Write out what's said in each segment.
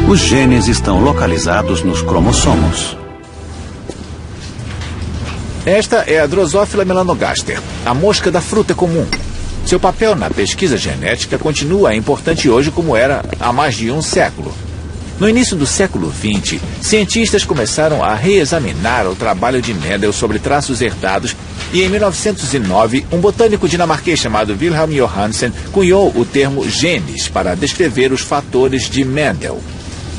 Os genes estão localizados nos cromossomos. Esta é a Drosophila melanogaster, a mosca da fruta comum. Seu papel na pesquisa genética continua importante hoje como era há mais de um século. No início do século XX, cientistas começaram a reexaminar o trabalho de Mendel sobre traços herdados e, em 1909, um botânico dinamarquês chamado Wilhelm Johannsen cunhou o termo genes para descrever os fatores de Mendel.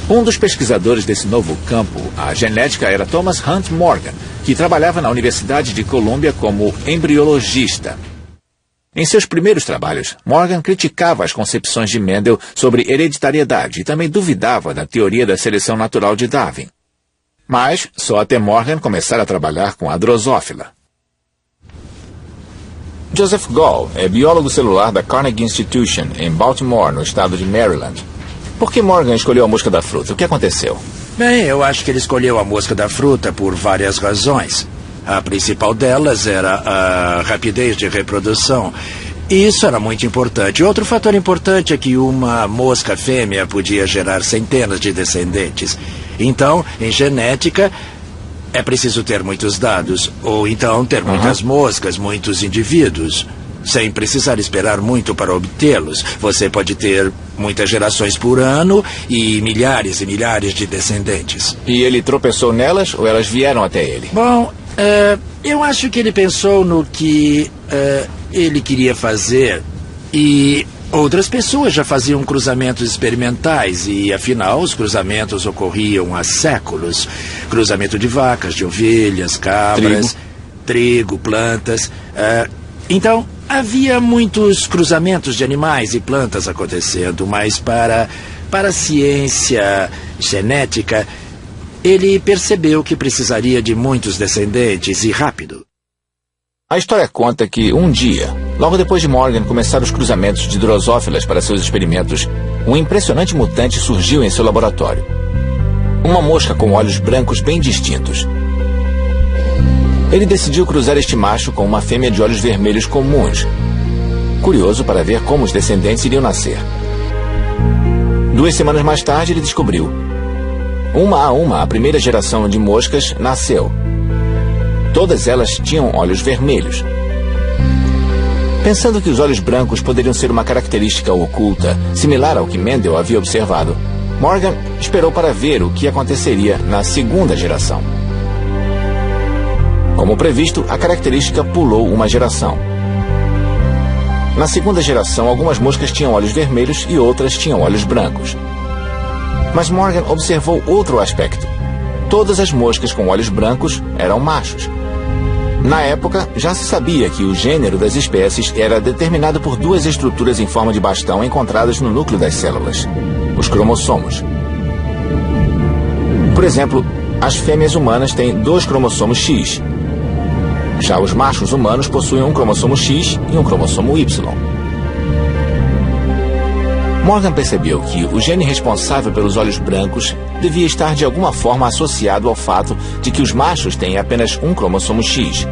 Um dos pesquisadores desse novo campo, a genética, era Thomas Hunt Morgan, que trabalhava na Universidade de Colômbia como embriologista. Em seus primeiros trabalhos, Morgan criticava as concepções de Mendel sobre hereditariedade e também duvidava da teoria da seleção natural de Darwin. Mas só até Morgan começar a trabalhar com a Drosophila. Joseph Gall é biólogo celular da Carnegie Institution, em Baltimore, no estado de Maryland. Por que Morgan escolheu a mosca da fruta? O que aconteceu? Bem, eu acho que ele escolheu a mosca da fruta por várias razões. A principal delas era a rapidez de reprodução. E isso era muito importante. Outro fator importante é que uma mosca fêmea podia gerar centenas de descendentes. Então, em genética, é preciso ter muitos dados. Ou então ter muitas moscas, muitos indivíduos. Sem precisar esperar muito para obtê-los. Você pode ter muitas gerações por ano e milhares de descendentes. E ele tropeçou nelas ou elas vieram até ele? Bom, eu acho que ele pensou no que ele queria fazer e outras pessoas já faziam cruzamentos experimentais e, afinal, os cruzamentos ocorriam há séculos. Cruzamento de vacas, de ovelhas, cabras, trigo plantas. Então, havia muitos cruzamentos de animais e plantas acontecendo, mas para a ciência genética, ele percebeu que precisaria de muitos descendentes e rápido. A história conta que, um dia, logo depois de Morgan começar os cruzamentos de drosófilas para seus experimentos, um impressionante mutante surgiu em seu laboratório. Uma mosca com olhos brancos bem distintos. Ele decidiu cruzar este macho com uma fêmea de olhos vermelhos comuns, curioso para ver como os descendentes iriam nascer. 2 semanas mais tarde, ele descobriu. Uma a uma, a primeira geração de moscas nasceu. Todas elas tinham olhos vermelhos. Pensando que os olhos brancos poderiam ser uma característica oculta, similar ao que Mendel havia observado, Morgan esperou para ver o que aconteceria na segunda geração. Como previsto, a característica pulou uma geração. Na segunda geração, algumas moscas tinham olhos vermelhos e outras tinham olhos brancos. Mas Morgan observou outro aspecto. Todas as moscas com olhos brancos eram machos. Na época, já se sabia que o gênero das espécies era determinado por 2 estruturas em forma de bastão encontradas no núcleo das células, os cromossomos. Por exemplo, as fêmeas humanas têm 2 cromossomos X. Já os machos humanos possuem um cromossomo X e um cromossomo Y. Morgan percebeu que o gene responsável pelos olhos brancos devia estar de alguma forma associado ao fato de que os machos têm apenas um cromossomo X.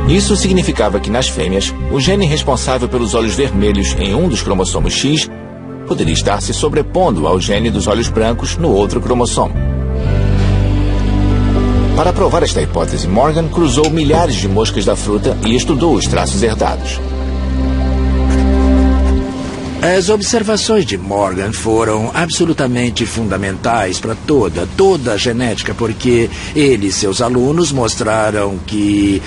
Isso significava que nas fêmeas, o gene responsável pelos olhos vermelhos em um dos cromossomos X poderia estar se sobrepondo ao gene dos olhos brancos no outro cromossomo. Para provar esta hipótese, Morgan cruzou milhares de moscas da fruta e estudou os traços herdados. As observações de Morgan foram absolutamente fundamentais para toda a genética, porque ele e seus alunos mostraram que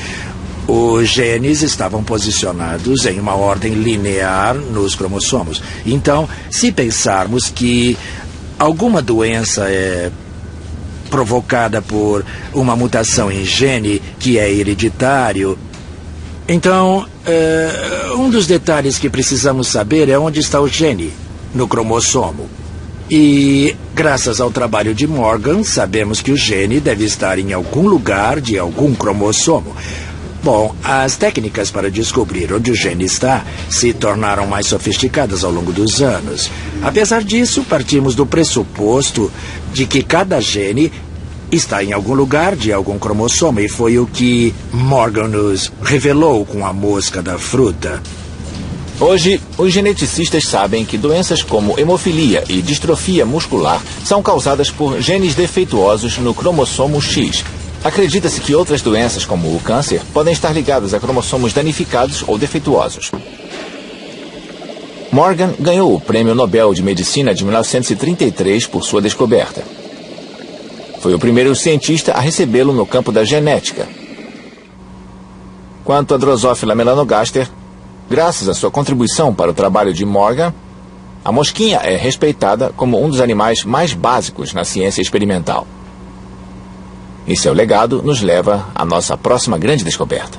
os genes estavam posicionados em uma ordem linear nos cromossomos. Então, se pensarmos que alguma doença é provocada por uma mutação em gene que é hereditário, então, um dos detalhes que precisamos saber é onde está o gene no cromossomo. E, graças ao trabalho de Morgan, sabemos que o gene deve estar em algum lugar de algum cromossomo. Bom, as técnicas para descobrir onde o gene está se tornaram mais sofisticadas ao longo dos anos. Apesar disso, partimos do pressuposto de que cada gene está em algum lugar de algum cromossomo, e foi o que Morgan nos revelou com a mosca da fruta. Hoje, os geneticistas sabem que doenças como hemofilia e distrofia muscular são causadas por genes defeituosos no cromossomo X. Acredita-se que outras doenças, como o câncer, podem estar ligadas a cromossomos danificados ou defeituosos. Morgan ganhou o Prêmio Nobel de Medicina de 1933 por sua descoberta. Foi o primeiro cientista a recebê-lo no campo da genética. Quanto a Drosophila melanogaster, graças à sua contribuição para o trabalho de Morgan, a mosquinha é respeitada como um dos animais mais básicos na ciência experimental. E seu legado nos leva à nossa próxima grande descoberta.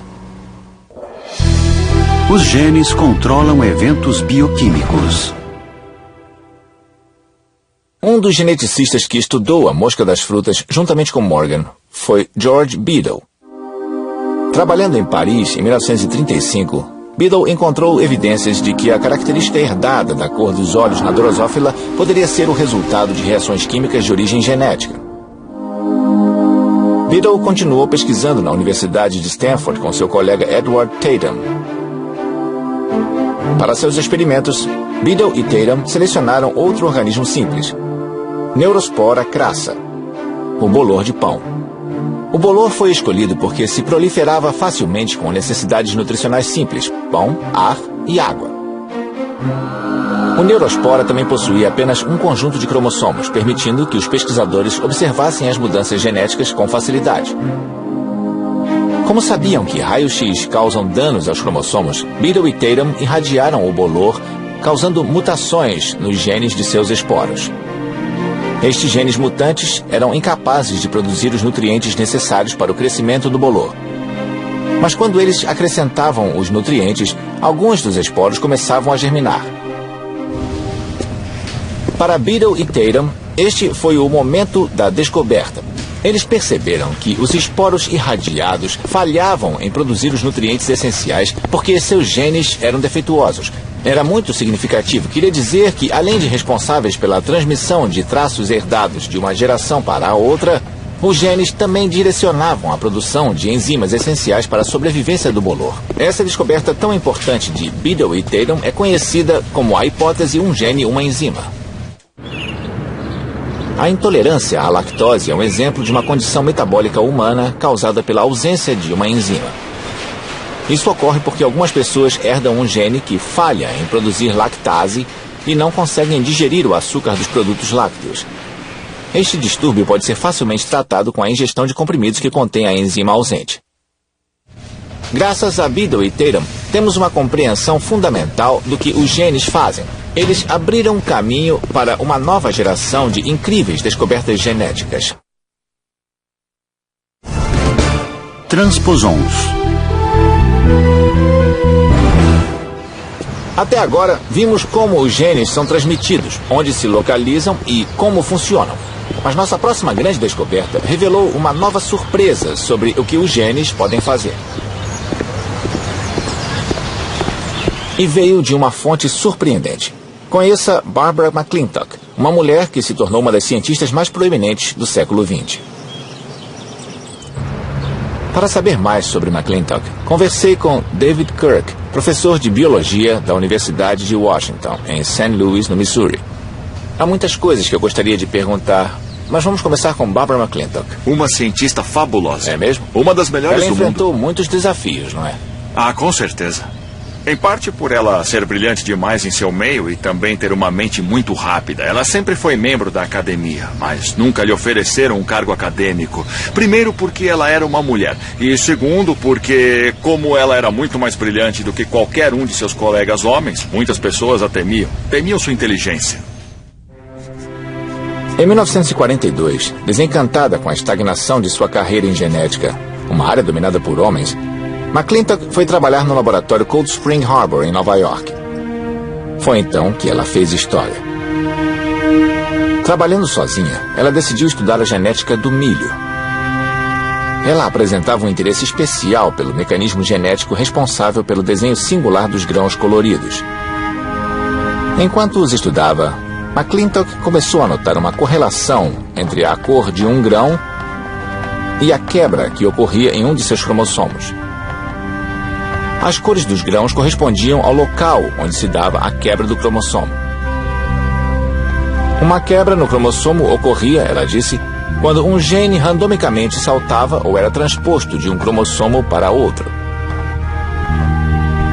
Os genes controlam eventos bioquímicos. Um dos geneticistas que estudou a mosca das frutas juntamente com Morgan foi George Beadle. Trabalhando em Paris em 1935, Beadle encontrou evidências de que a característica herdada da cor dos olhos na Drosophila poderia ser o resultado de reações químicas de origem genética. Beadle continuou pesquisando na Universidade de Stanford com seu colega Edward Tatum. Para seus experimentos, Beadle e Tatum selecionaram outro organismo simples, Neurospora crassa, o bolor de pão. O bolor foi escolhido porque se proliferava facilmente com necessidades nutricionais simples, pão, ar e água. O Neurospora também possuía apenas um conjunto de cromossomos, permitindo que os pesquisadores observassem as mudanças genéticas com facilidade. Como sabiam que raios-x causam danos aos cromossomos, Beadle e Tatum irradiaram o bolor, causando mutações nos genes de seus esporos. Estes genes mutantes eram incapazes de produzir os nutrientes necessários para o crescimento do bolor. Mas quando eles acrescentavam os nutrientes, alguns dos esporos começavam a germinar. Para Beadle e Tatum, este foi o momento da descoberta. Eles perceberam que os esporos irradiados falhavam em produzir os nutrientes essenciais porque seus genes eram defeituosos. Era muito significativo. Queria dizer que, além de responsáveis pela transmissão de traços herdados de uma geração para a outra, os genes também direcionavam a produção de enzimas essenciais para a sobrevivência do bolor. Essa descoberta tão importante de Beadle e Tatum é conhecida como a hipótese um gene, uma enzima. A intolerância à lactose é um exemplo de uma condição metabólica humana causada pela ausência de uma enzima. Isso ocorre porque algumas pessoas herdam um gene que falha em produzir lactase e não conseguem digerir o açúcar dos produtos lácteos. Este distúrbio pode ser facilmente tratado com a ingestão de comprimidos que contêm a enzima ausente. Graças a Beadle e Tatum, temos uma compreensão fundamental do que os genes fazem. Eles abriram caminho para uma nova geração de incríveis descobertas genéticas. Transposons. Até agora, vimos como os genes são transmitidos, onde se localizam e como funcionam. Mas nossa próxima grande descoberta revelou uma nova surpresa sobre o que os genes podem fazer. E veio de uma fonte surpreendente. Conheça Barbara McClintock, uma mulher que se tornou uma das cientistas mais proeminentes do século XX. Para saber mais sobre McClintock, conversei com David Kirk, professor de biologia da Universidade de Washington, em St. Louis, no Missouri. Há muitas coisas que eu gostaria de perguntar, mas vamos começar com Barbara McClintock. Uma cientista fabulosa. É mesmo? Uma das melhores Ela do mundo. Ela enfrentou muitos desafios, não é? Ah, com certeza. Em parte por ela ser brilhante demais em seu meio e também ter uma mente muito rápida. Ela sempre foi membro da academia, mas nunca lhe ofereceram um cargo acadêmico. Primeiro porque ela era uma mulher. E segundo porque, como ela era muito mais brilhante do que qualquer um de seus colegas homens, muitas pessoas a temiam. Temiam sua inteligência. Em 1942, desencantada com a estagnação de sua carreira em genética, uma área dominada por homens, McClintock foi trabalhar no laboratório Cold Spring Harbor, em Nova York. Foi então que ela fez história. Trabalhando sozinha, ela decidiu estudar a genética do milho. Ela apresentava um interesse especial pelo mecanismo genético responsável pelo desenho singular dos grãos coloridos. Enquanto os estudava, McClintock começou a notar uma correlação entre a cor de um grão e a quebra que ocorria em um de seus cromossomos. As cores dos grãos correspondiam ao local onde se dava a quebra do cromossomo. Uma quebra no cromossomo ocorria, ela disse, quando um gene randomicamente saltava ou era transposto de um cromossomo para outro.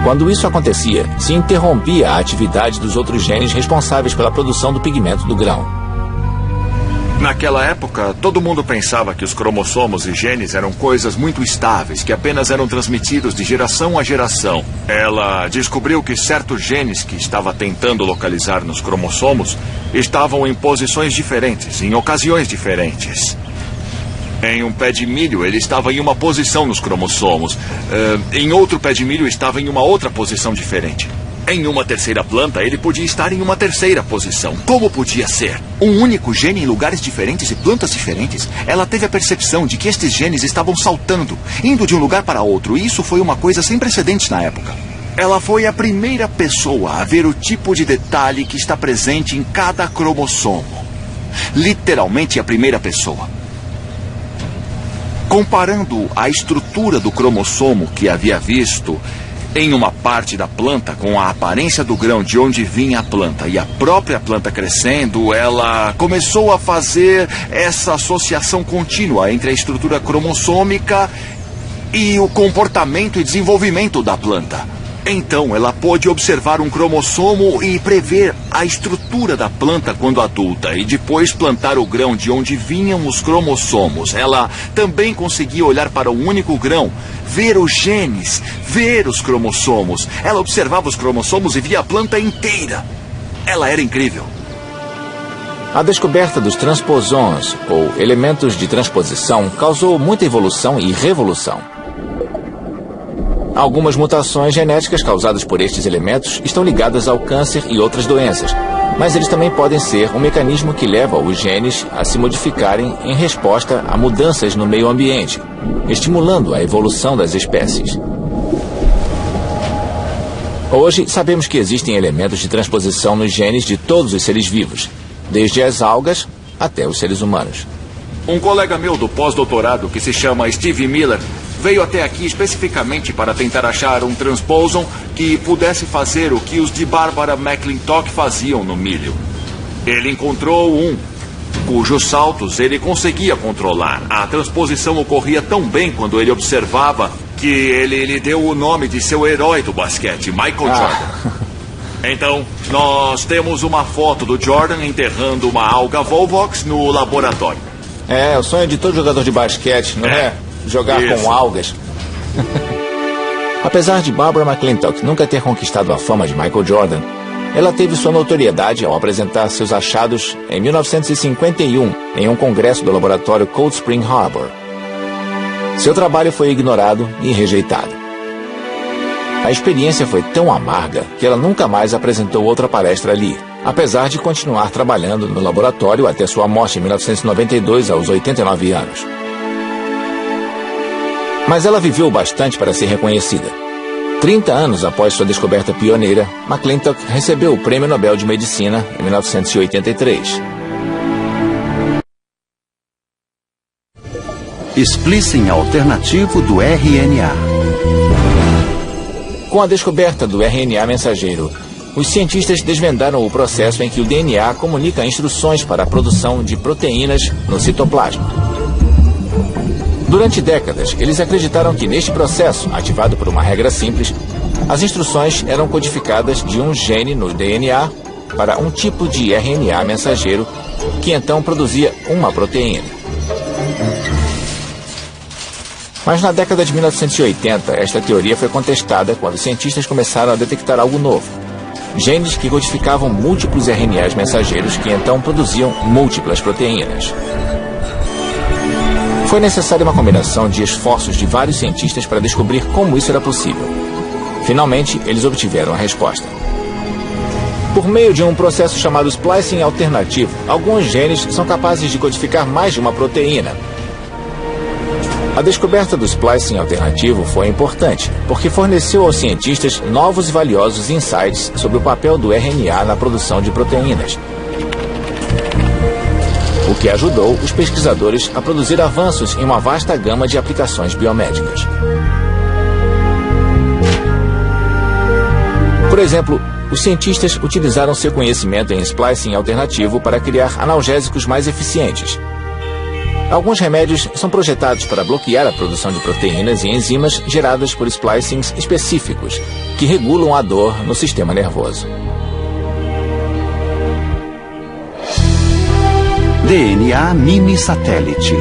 Quando isso acontecia, se interrompia a atividade dos outros genes responsáveis pela produção do pigmento do grão. Naquela época, todo mundo pensava que os cromossomos e genes eram coisas muito estáveis, que apenas eram transmitidos de geração a geração. Ela descobriu que certos genes que estava tentando localizar nos cromossomos estavam em posições diferentes, em ocasiões diferentes. Em um pé de milho, ele estava em uma posição nos cromossomos. Em outro pé de milho, estava em uma outra posição diferente. Em uma terceira planta, ele podia estar em uma terceira posição. Como podia ser? Um único gene em lugares diferentes e plantas diferentes? Ela teve a percepção de que estes genes estavam saltando, indo de um lugar para outro, e isso foi uma coisa sem precedentes na época. Ela foi a primeira pessoa a ver o tipo de detalhe que está presente em cada cromossomo. Literalmente a primeira pessoa. Comparando a estrutura do cromossomo que havia visto em uma parte da planta com a aparência do grão de onde vinha a planta e a própria planta crescendo, ela começou a fazer essa associação contínua entre a estrutura cromossômica e o comportamento e desenvolvimento da planta. Então, ela pôde observar um cromossomo e prever a estrutura da planta quando adulta e depois plantar o grão de onde vinham os cromossomos. Ela também conseguia olhar para um único grão, ver os genes, ver os cromossomos. Ela observava os cromossomos e via a planta inteira. Ela era incrível. A descoberta dos transposons, ou elementos de transposição, causou muita evolução e revolução. Algumas mutações genéticas causadas por estes elementos estão ligadas ao câncer e outras doenças, mas eles também podem ser um mecanismo que leva os genes a se modificarem em resposta a mudanças no meio ambiente, estimulando a evolução das espécies. Hoje, sabemos que existem elementos de transposição nos genes de todos os seres vivos, desde as algas até os seres humanos. Um colega meu do pós-doutorado, que se chama Steve Miller, veio até aqui especificamente para tentar achar um transposon que pudesse fazer o que os de Barbara McClintock faziam no milho. Ele encontrou um, cujos saltos ele conseguia controlar. A transposição ocorria tão bem quando ele observava que ele lhe deu o nome de seu herói do basquete, Michael Jordan. Então, nós temos uma foto do Jordan enterrando uma alga Volvox no laboratório. É o sonho de todo jogador de basquete, não é? Jogar Isso. com algas. Apesar de Barbara McClintock nunca ter conquistado a fama de Michael Jordan, ela teve sua notoriedade ao apresentar seus achados em 1951 em um congresso do laboratório Cold Spring Harbor. Seu trabalho foi ignorado e rejeitado. A experiência foi tão amarga que ela nunca mais apresentou outra palestra ali, apesar de continuar trabalhando no laboratório até sua morte em 1992, aos 89 anos. Mas ela viveu bastante para ser reconhecida. 30 anos após sua descoberta pioneira, McClintock recebeu o Prêmio Nobel de Medicina em 1983. Splicing alternativo do RNA. Com a descoberta do RNA mensageiro, os cientistas desvendaram o processo em que o DNA comunica instruções para a produção de proteínas no citoplasma. Durante décadas, eles acreditaram que neste processo, ativado por uma regra simples, as instruções eram codificadas de um gene no DNA para um tipo de RNA mensageiro, que então produzia uma proteína. Mas na década de 1980, esta teoria foi contestada quando cientistas começaram a detectar algo novo. Genes que codificavam múltiplos RNAs mensageiros que então produziam múltiplas proteínas. Foi necessária uma combinação de esforços de vários cientistas para descobrir como isso era possível. Finalmente, eles obtiveram a resposta. Por meio de um processo chamado splicing alternativo, alguns genes são capazes de codificar mais de uma proteína. A descoberta do splicing alternativo foi importante, porque forneceu aos cientistas novos e valiosos insights sobre o papel do RNA na produção de proteínas, o que ajudou os pesquisadores a produzir avanços em uma vasta gama de aplicações biomédicas. Por exemplo, os cientistas utilizaram seu conhecimento em splicing alternativo para criar analgésicos mais eficientes. Alguns remédios são projetados para bloquear a produção de proteínas e enzimas geradas por splicings específicos, que regulam a dor no sistema nervoso. DNA mini-satélite.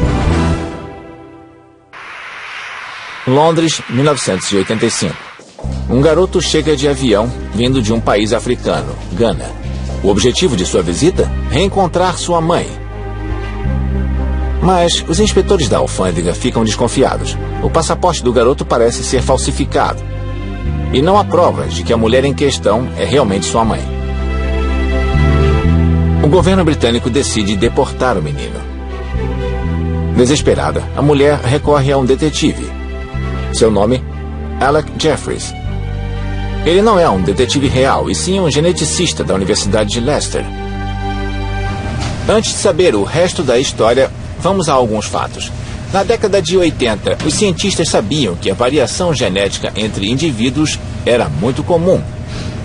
Londres, 1985. Um garoto chega de avião vindo de um país africano, Gana. O objetivo de sua visita? Reencontrar sua mãe. Mas os inspetores da alfândega ficam desconfiados. O passaporte do garoto parece ser falsificado. E não há provas de que a mulher em questão é realmente sua mãe. O governo britânico decide deportar o menino. Desesperada, a mulher recorre a um detetive. Seu nome? Alec Jeffries. Ele não é um detetive real, e sim um geneticista da Universidade de Leicester. Antes de saber o resto da história, vamos a alguns fatos. Na década de 80, os cientistas sabiam que a variação genética entre indivíduos era muito comum.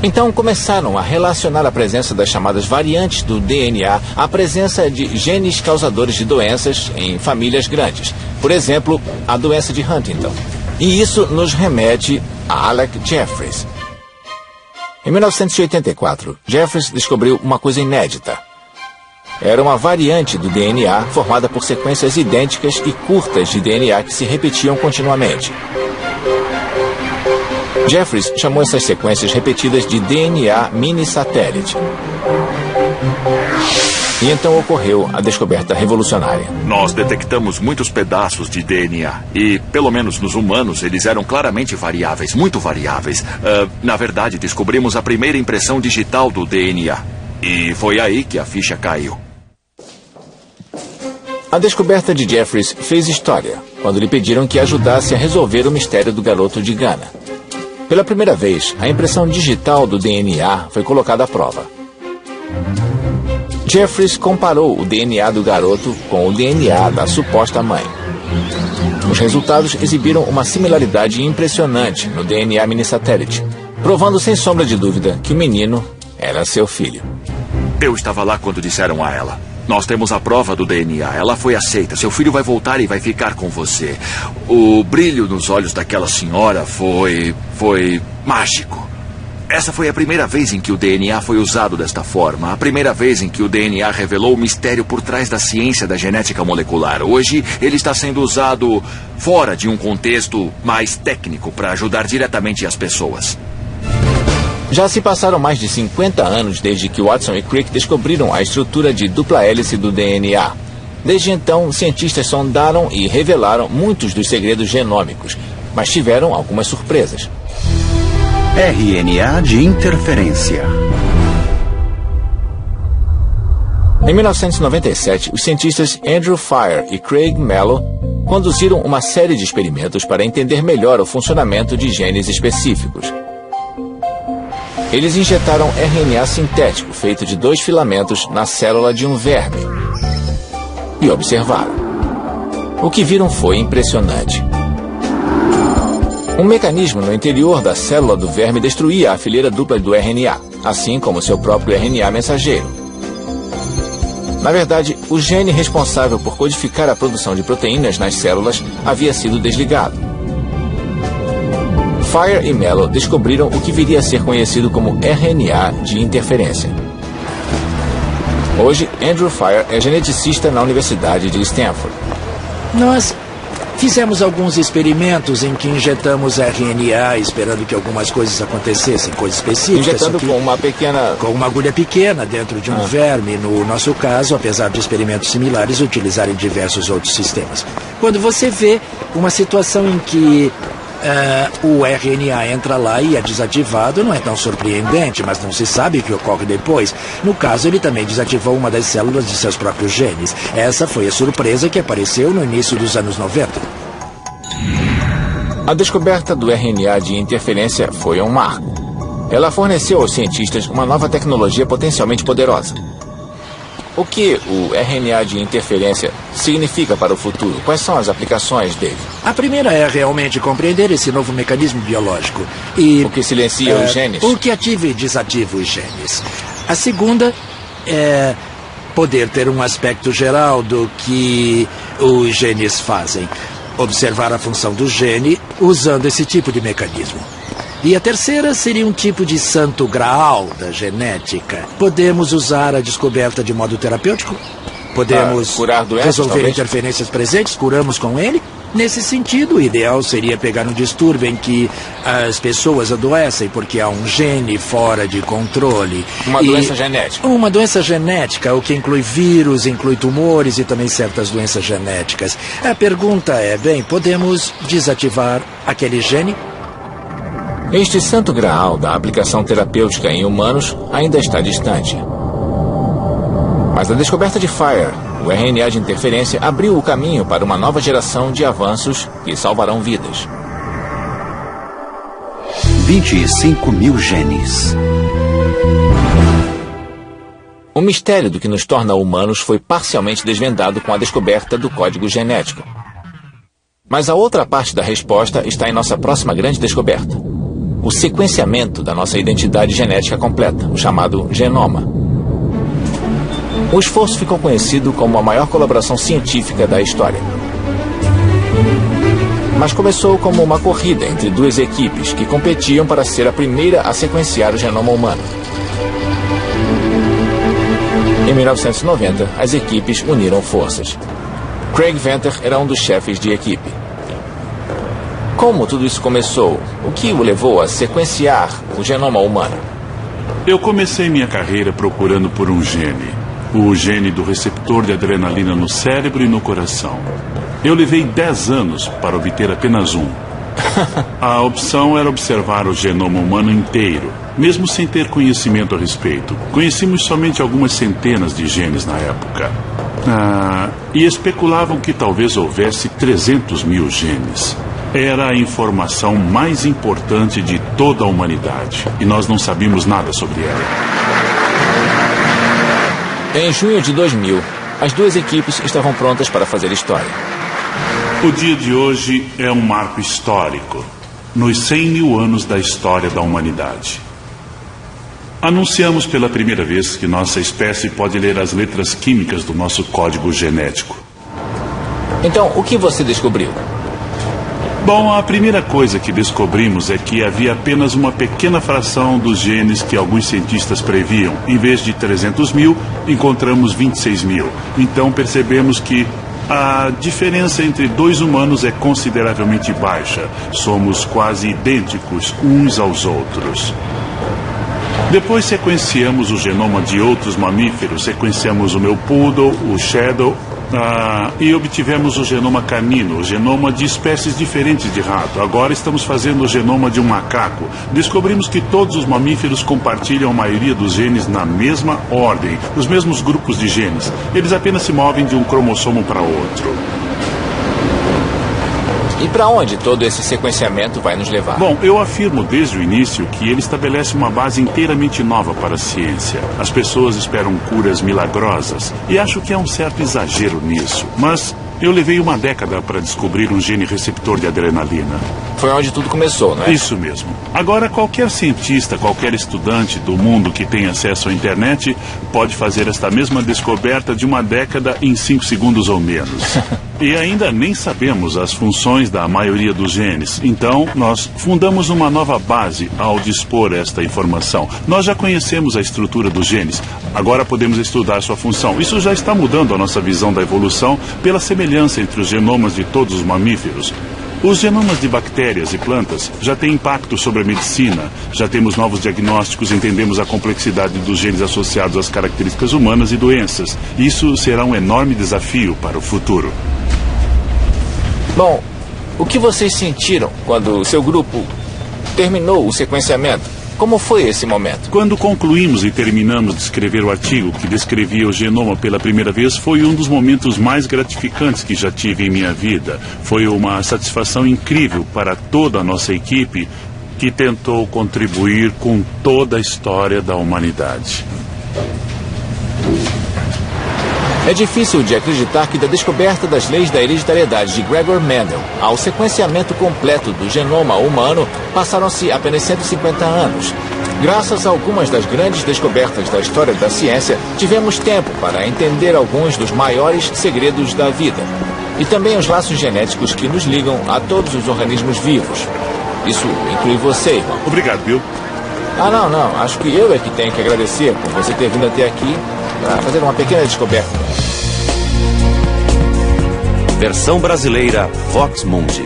Então começaram a relacionar a presença das chamadas variantes do DNA à presença de genes causadores de doenças em famílias grandes. Por exemplo, a doença de Huntington. E isso nos remete a Alec Jeffries. Em 1984, Jeffries descobriu uma coisa inédita. Era uma variante do DNA formada por sequências idênticas e curtas de DNA que se repetiam continuamente. Jeffries chamou essas sequências repetidas de DNA mini-satélite. E então ocorreu a descoberta revolucionária. Nós detectamos muitos pedaços de DNA e, pelo menos nos humanos, eles eram claramente variáveis, muito variáveis. Na verdade, descobrimos a primeira impressão digital do DNA. E foi aí que a ficha caiu. A descoberta de Jeffries fez história quando lhe pediram que ajudasse a resolver o mistério do garoto de Gana. Pela primeira vez, a impressão digital do DNA foi colocada à prova. Jeffries comparou o DNA do garoto com o DNA da suposta mãe. Os resultados exibiram uma similaridade impressionante no DNA mini-satélite, provando sem sombra de dúvida que o menino era seu filho. Eu estava lá quando disseram a ela: nós temos a prova do DNA, ela foi aceita, seu filho vai voltar e vai ficar com você. O brilho nos olhos daquela senhora foi mágico. Essa foi a primeira vez em que o DNA foi usado desta forma. A primeira vez em que o DNA revelou o mistério por trás da ciência da genética molecular. Hoje, ele está sendo usado fora de um contexto mais técnico para ajudar diretamente as pessoas. Já se passaram mais de 50 anos desde que Watson e Crick descobriram a estrutura de dupla hélice do DNA. Desde então, cientistas sondaram e revelaram muitos dos segredos genômicos, mas tiveram algumas surpresas. RNA de interferência. Em 1997, os cientistas Andrew Fire e Craig Mello conduziram uma série de experimentos para entender melhor o funcionamento de genes específicos. Eles injetaram RNA sintético feito de 2 filamentos na célula de um verme e observaram. O que viram foi impressionante. Um mecanismo no interior da célula do verme destruía a fileira dupla do RNA, assim como seu próprio RNA mensageiro. Na verdade, o gene responsável por codificar a produção de proteínas nas células havia sido desligado. Fire e Mello descobriram o que viria a ser conhecido como RNA de interferência. Hoje, Andrew Fire é geneticista na Universidade de Stanford. Nós fizemos alguns experimentos em que injetamos RNA esperando que algumas coisas acontecessem, coisas específicas. Injetando com uma pequena... Com uma agulha pequena dentro de um verme. No nosso caso, apesar de experimentos similares utilizarem diversos outros sistemas. Quando você vê uma situação em que o RNA entra lá e é desativado, não é tão surpreendente, mas não se sabe o que ocorre depois. No caso, ele também desativou uma das células de seus próprios genes. Essa foi a surpresa que apareceu no início dos anos 90. A descoberta do RNA de interferência foi um marco. Ela forneceu aos cientistas uma nova tecnologia potencialmente poderosa. O que o RNA de interferência significa para o futuro? Quais são as aplicações dele? A primeira é realmente compreender esse novo mecanismo biológico. E O que silencia os genes? o que ativa e desativa os genes. A segunda é poder ter um aspecto geral do que os genes fazem. Observar a função do gene usando esse tipo de mecanismo. E a terceira seria um tipo de santo graal da genética. Podemos usar a descoberta de modo terapêutico? Podemos curar doenças, resolver talvez? interferências presentes? Curamos com ele? Nesse sentido, o ideal seria pegar um distúrbio em que as pessoas adoecem porque há um gene fora de controle. Uma doença genética. Uma doença genética, o que inclui vírus, inclui tumores e também certas doenças genéticas. A pergunta é, podemos desativar aquele gene? Este santo graal da aplicação terapêutica em humanos ainda está distante. Mas a descoberta de FIRE, o RNA de interferência, abriu o caminho para uma nova geração de avanços que salvarão vidas. 25 mil genes. O mistério do que nos torna humanos foi parcialmente desvendado com a descoberta do código genético. Mas a outra parte da resposta está em nossa próxima grande descoberta: o sequenciamento da nossa identidade genética completa, o chamado genoma. O esforço ficou conhecido como a maior colaboração científica da história. Mas começou como uma corrida entre duas equipes que competiam para ser a primeira a sequenciar o genoma humano. Em 1990, as equipes uniram forças. Craig Venter era um dos chefes de equipe. Como tudo isso começou? O que o levou a sequenciar o genoma humano? Eu comecei minha carreira procurando por um gene. O gene do receptor de adrenalina no cérebro e no coração. Eu levei 10 anos para obter apenas um. A opção era observar o genoma humano inteiro, mesmo sem ter conhecimento a respeito. Conhecíamos somente algumas centenas de genes na época. E especulavam que talvez houvesse 300 mil genes. Era a informação mais importante de toda a humanidade. E nós não sabíamos nada sobre ela. Em junho de 2000, as duas equipes estavam prontas para fazer história. O dia de hoje é um marco histórico, nos 100 mil anos da história da humanidade. Anunciamos pela primeira vez que nossa espécie pode ler as letras químicas do nosso código genético. Então, o que você descobriu? Bom, a primeira coisa que descobrimos é que havia apenas uma pequena fração dos genes que alguns cientistas previam. Em vez de 300 mil, encontramos 26 mil. Então percebemos que a diferença entre dois humanos é consideravelmente baixa. Somos quase idênticos uns aos outros. Depois sequenciamos o genoma de outros mamíferos. Sequenciamos o meu poodle, o shadow, e obtivemos o genoma canino, o genoma de espécies diferentes de rato. Agora estamos fazendo o genoma de um macaco. Descobrimos que todos os mamíferos compartilham a maioria dos genes na mesma ordem, os mesmos grupos de genes. Eles apenas se movem de um cromossomo para outro. E para onde todo esse sequenciamento vai nos levar? Bom, eu afirmo desde o início que ele estabelece uma base inteiramente nova para a ciência. As pessoas esperam curas milagrosas e acho que há um certo exagero nisso. Mas eu levei uma década para descobrir um gene receptor de adrenalina. Foi onde tudo começou, não é? Isso mesmo. Agora, qualquer cientista, qualquer estudante do mundo que tem acesso à internet pode fazer esta mesma descoberta de uma década em 5 segundos ou menos. E ainda nem sabemos as funções da maioria dos genes. Então, nós fundamos uma nova base ao dispor esta informação. Nós já conhecemos a estrutura dos genes. Agora podemos estudar sua função. Isso já está mudando a nossa visão da evolução pela semelhança entre os genomas de todos os mamíferos. Os genomas de bactérias e plantas já têm impacto sobre a medicina. Já temos novos diagnósticos, entendemos a complexidade dos genes associados às características humanas e doenças. Isso será um enorme desafio para o futuro. Bom, o que vocês sentiram quando o seu grupo terminou o sequenciamento? Como foi esse momento? Quando concluímos e terminamos de escrever o artigo que descrevia o genoma pela primeira vez, foi um dos momentos mais gratificantes que já tive em minha vida. Foi uma satisfação incrível para toda a nossa equipe que tentou contribuir com toda a história da humanidade. É difícil de acreditar que da descoberta das leis da hereditariedade de Gregor Mendel ao sequenciamento completo do genoma humano passaram-se apenas 150 anos. Graças a algumas das grandes descobertas da história da ciência, tivemos tempo para entender alguns dos maiores segredos da vida. E também os laços genéticos que nos ligam a todos os organismos vivos. Isso inclui você, irmão. Obrigado, Bill. Não. Acho que eu é que tenho que agradecer por você ter vindo até aqui para fazer uma pequena descoberta. Versão brasileira Vox Mundi.